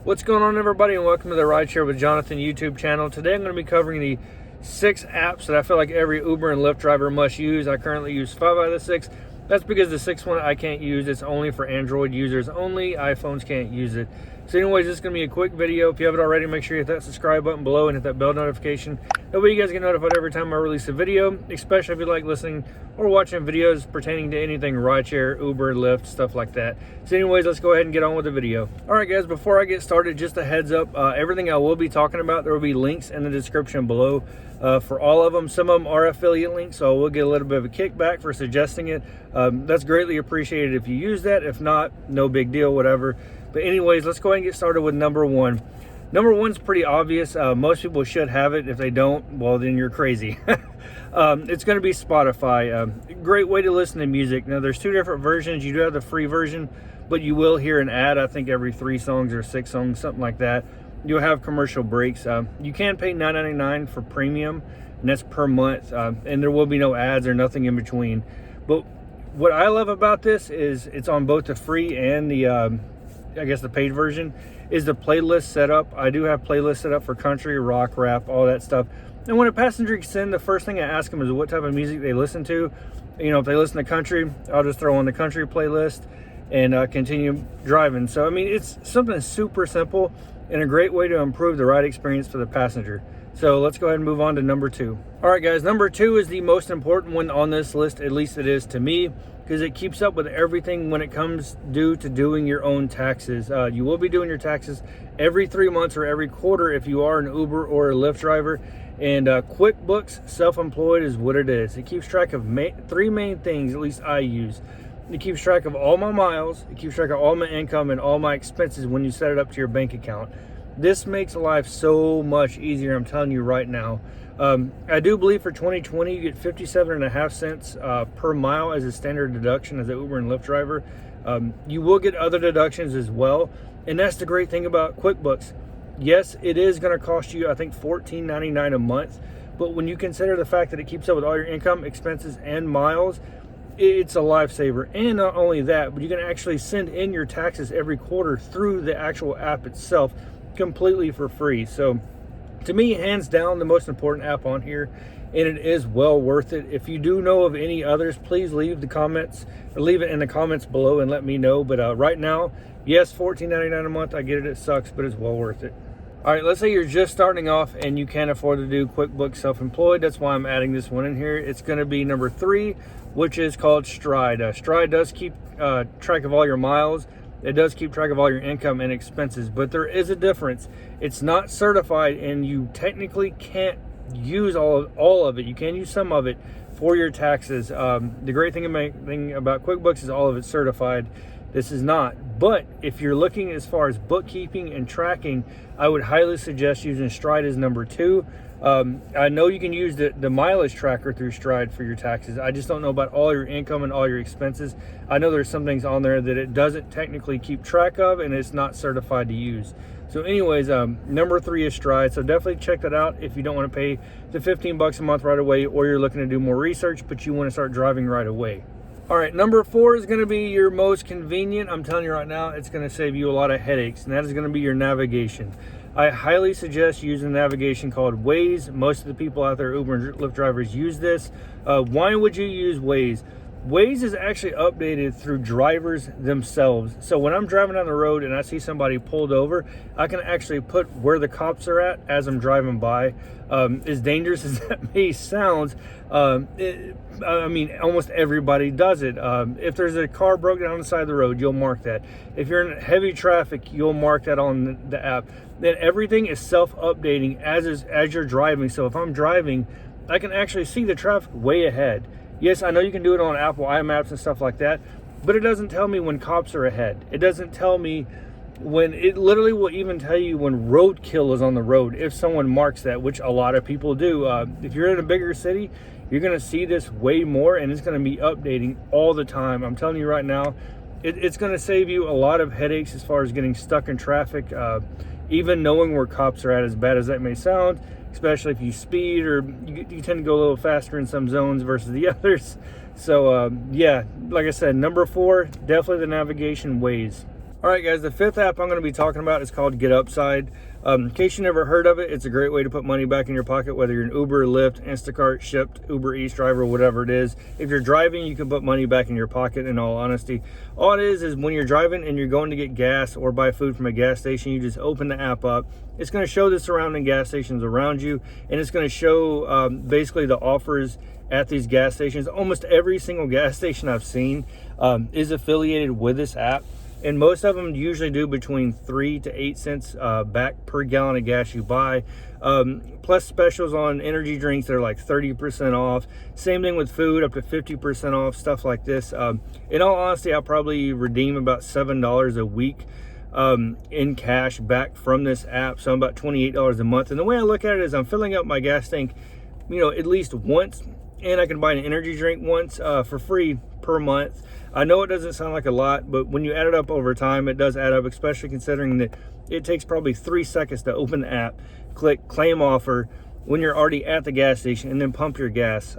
What's going on, everybody, and welcome to the Rideshare with Johnathan YouTube channel. Today I'm going to be covering the 6 apps that I feel like every Uber and Lyft driver must use. I currently use 5 out of the 6. That's because the 6th one I can't use. It's only for Android users only. iPhones can't use it. So anyways, this is going to be a quick video. If you haven't already, make sure you hit that subscribe button below and hit that bell notification. That way you guys get notified every time I release a video, especially if you like listening or watching videos pertaining to anything Rideshare, Uber, Lyft, stuff like that. So anyways, let's go ahead and get on with the video. All right, guys, before I get started, just a heads up, everything I will be talking about, there will be links in the description below for all of them. Some of them are affiliate links, so we'll get a little bit of a kickback for suggesting it. That's greatly appreciated if you use that. If not, no big deal, whatever. But anyways, let's go ahead and get started with number 1. Number 1's pretty obvious. Most people should have it. If they don't, well, then you're crazy. It's going to be Spotify. Great way to listen to music. Now, there's 2 different versions. You do have the free version, but you will hear an ad, I think, every 3 songs or 6 songs, something like that. You'll have commercial breaks. You can pay $9.99 for premium, and that's per month. And there will be no ads or nothing in between. But what I love about this is it's on both the free and the I guess the paid version, is the playlist setup. I do have playlists set up for country, rock, rap, all that stuff. And when a passenger gets in, the first thing I ask them is what type of music they listen to. You know, if they listen to country, I'll just throw on the country playlist and continue driving. So, I mean, it's something super simple and a great way to improve the ride experience for the passenger. So let's go ahead and move on to number 2. All right, guys, number 2 is the most important one on this list, at least it is to me, because it keeps up with everything when it comes due to doing your own taxes. You will be doing your taxes every 3 months or every quarter if you are an Uber or a Lyft driver. And Quickbooks Self-Employed is what it is. It keeps track of 3 main things, at least I use. It keeps track of all my miles, it keeps track of all my income and all my expenses when you set it up to your bank account. This makes life so much easier, I'm telling you right now. I do believe for 2020 you get 57.5 cents per mile as a standard deduction as an Uber and Lyft driver. You will get other deductions as well, and that's the great thing about Quickbooks. Yes, it is going to cost you, I think, $14.99 a month, but when you consider the fact that it keeps up with all your income, expenses, and miles, it's a lifesaver. And not only that, but you can actually send in your taxes every quarter through the actual app itself completely for free. So to me, hands down, the most important app on here, and it is well worth it. If you do know of any others, please leave it in the comments below and let me know. But right now, yes, $14.99 a month, I get it, it sucks, but it's well worth it. All right, let's say you're just starting off and you can't afford to do QuickBooks Self-Employed. That's why I'm adding this one in here. It's going to be number 3, which is called Stride. Stride does keep track of all your miles. It does keep track of all your income and expenses, but there is a difference. It's not certified, and you technically can't use all of it. You can use some of it for your taxes. The great thing about QuickBooks is all of it's certified. This is not. But if you're looking as far as bookkeeping and tracking, I would highly suggest using Stride as number 2. I know you can use the mileage tracker through Stride for your taxes. I just don't know about all your income and all your expenses. I know there's some things on there that it doesn't technically keep track of, and it's not certified to use. So anyways, number 3 is Stride. So definitely check that out if you don't want to pay the $15 a month right away, or you're looking to do more research, but you want to start driving right away. All right, number 4 is going to be your most convenient. I'm telling you right now, it's going to save you a lot of headaches, and that is going to be your navigation. I highly suggest using navigation called Waze. Most of the people out there, Uber and Lyft drivers, use this. Why would you use Waze? Waze is actually updated through drivers themselves. So when I'm driving down the road and I see somebody pulled over, I can actually put where the cops are at as I'm driving by. As dangerous as that may sound, I mean, almost everybody does it. If there's a car broke down on the side of the road, you'll mark that. If you're in heavy traffic, you'll mark that on the app. Then everything is self-updating as you're driving. So if I'm driving, I can actually see the traffic way ahead. Yes, I know you can do it on Apple iMaps and stuff like that, but it doesn't tell me when cops are ahead. It doesn't tell me when, it literally will even tell you when roadkill is on the road, if someone marks that, which a lot of people do. If you're in a bigger city, you're going to see this way more, and it's going to be updating all the time. I'm telling you right now, it's going to save you a lot of headaches as far as getting stuck in traffic, even knowing where cops are at, as bad as that may sound. Especially if you speed, or you tend to go a little faster in some zones versus the others. So yeah, like I said, number 4, definitely the navigation Waze. All right, guys, the fifth app I'm going to be talking about is called Get Upside. In case you never heard of it, it's a great way to put money back in your pocket, whether you're an Uber, Lyft, Instacart, Shipt, Uber Eats driver, whatever it is. If you're driving, you can put money back in your pocket, in all honesty. All it is when you're driving and you're going to get gas or buy food from a gas station, you just open the app up. It's going to show the surrounding gas stations around you, and it's going to show basically the offers at these gas stations. Almost every single gas station I've seen is affiliated with this app. And most of them usually do between 3 to 8 cents back per gallon of gas you buy. Plus specials on energy drinks that are like 30% off. Same thing with food, up to 50% off, stuff like this. In all honesty, I'll probably redeem about $7 a week in cash back from this app. So I'm about $28 a month. And the way I look at it is I'm filling up my gas tank, at least once. And I can buy an energy drink once for free per month. I know it doesn't sound like a lot, but when you add it up over time, it does add up, especially considering that it takes probably 3 seconds to open the app, click claim offer when you're already at the gas station, and then pump your gas.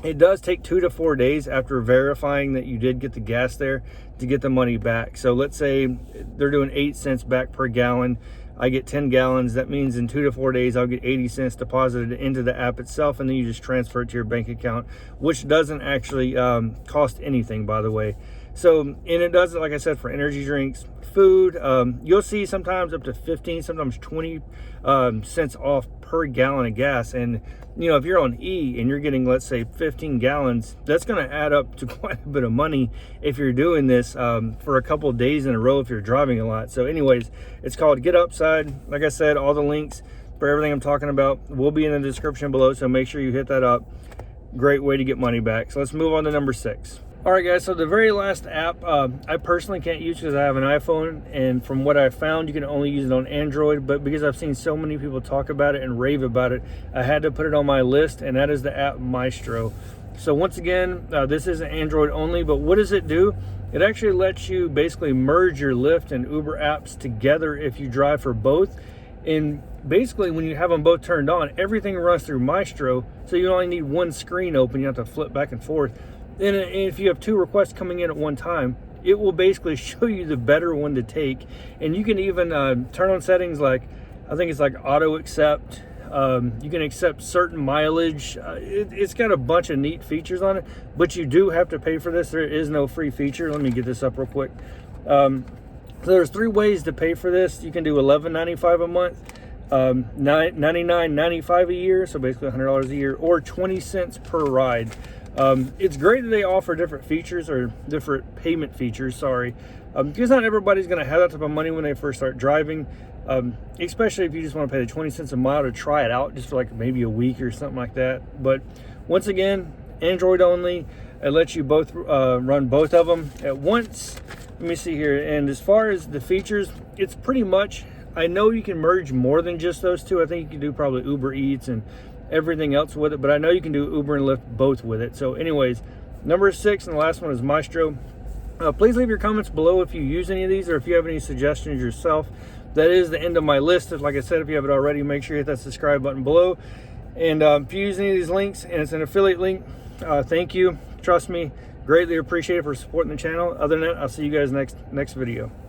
It does take 2 to 4 days after verifying that you did get the gas there to get the money back. So let's say they're doing 8 cents back per gallon. I get 10 gallons. That means in 2 to 4 days, I'll get 80 cents deposited into the app itself, and then you just transfer it to your bank account, which doesn't actually cost anything, by the way. So, and it does it, like I said, for energy drinks, food. You'll see sometimes up to 15, sometimes 20 cents off per gallon of gas. And, if you're on E and you're getting, let's say, 15 gallons, that's going to add up to quite a bit of money if you're doing this for a couple of days in a row if you're driving a lot. So anyways, it's called Get Upside. Like I said, all the links for everything I'm talking about will be in the description below, so make sure you hit that up. Great way to get money back. So let's move on to number 6. All right, guys, so the very last app I personally can't use because I have an iPhone, and from what I found, you can only use it on Android, but because I've seen so many people talk about it and rave about it, I had to put it on my list, and that is the app Maestro. So once again, this is Android only, but what does it do? It actually lets you basically merge your Lyft and Uber apps together if you drive for both. And basically, when you have them both turned on, everything runs through Maestro, so you only need one screen open. You have to flip back and forth. And if you have 2 requests coming in at one time, it will basically show you the better one to take. And you can even turn on settings like, I think it's like auto accept. You can accept certain mileage. It's got a bunch of neat features on it, but you do have to pay for this. There is no free feature. Let me get this up real quick. So there's 3 ways to pay for this. You can do $11.95 a month, $99.95 a year, so basically $100 a year, or 20 cents per ride. It's great that they offer different features, or different payment features, sorry, because not everybody's going to have that type of money when they first start driving, especially if you just want to pay the 20 cents a mile to try it out just for like maybe a week or something like that. But once again, Android only. It lets you both run both of them at once. Let me see here. And as far as the features, it's pretty much, I know you can merge more than just those 2. I think you can do probably Uber Eats and everything else with it, but I know you can do Uber and Lyft both with it. So anyways, number 6 and the last one is Maestro. Please leave your comments below if you use any of these or if you have any suggestions yourself. That is the end of my list. Like I said, if you haven't already, make sure you hit that subscribe button below. And if you use any of these links and it's an affiliate link, thank you. Trust me, greatly appreciate it for supporting the channel. Other than that, I'll see you guys next video.